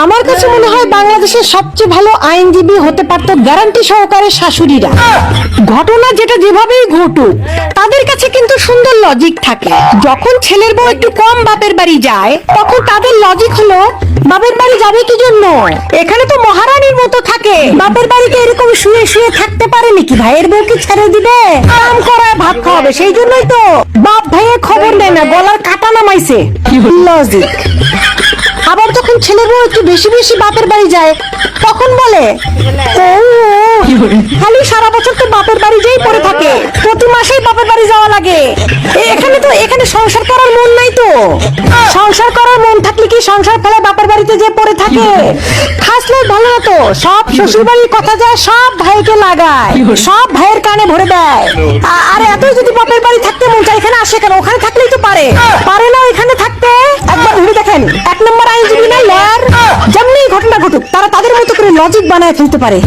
আমার কাছে মনে হয় বাংলাদেশের সবচেয়ে ভালো আইনজীবী হতে পারত গ্যারান্টি সহকারে শাশুড়িরা। ঘটনা যেটা যেভাবেই ঘটুক, তাদের কাছে কিন্তু সুন্দর লজিক থাকে। যখন ছেলের বউ একটু কম বাপের বাড়ি যায়, তখন তাদের লজিক হলো বাপের বাড়ি যাবে কি জন্য, এখানে তো মহারানীর মতো থাকে, বাপের বাড়িতে এরকম শুয়ে শুয়ে থাকতে পারে নাকি, ভাইয়ের বউকে ছেড়ে দিবে, কাম করায় ভাত খাওয়াবে, সেই জন্যই তো বাপ ভাইয়ের খবর নেয় না, গলার কাটা নামাইছে। লজিক। আবার যখন ছেলের বউ একটু বেশি বেশি বাপের বাড়ি যায়, তখন বলে ও খালি সারা বছর তো বাপের বাড়ি যেই পড়ে থাকে, প্রতি মাসেই বাপের বাড়ি যাওয়া লাগে। এখানে সংসার করার মন নাই তো, সংসার করার মন থাকলে কি সংসার ফেলে বাপের বাড়িতে যে পড়ে থাকে? খাসলে ভালো হতো, সব শ্বশুর বাড়ির কথা যায় সব ভাইকে লাগায়, সব ভাইয়ের কানে ভরে দেয়। আরে এতই যদি বাপের বাড়ি থাকতে মন চায়, এখানে আসে কেন? ওখানে থাকলেই তো পারে না এখানে থাকতে? একবার ভেবে দেখেন, এক নম্বর আইনজীবী না লয়ার, যেমনি ঘটনা ঘটুক তারা তাদের মতো করে লজিক বানায় ফেলতে পারে।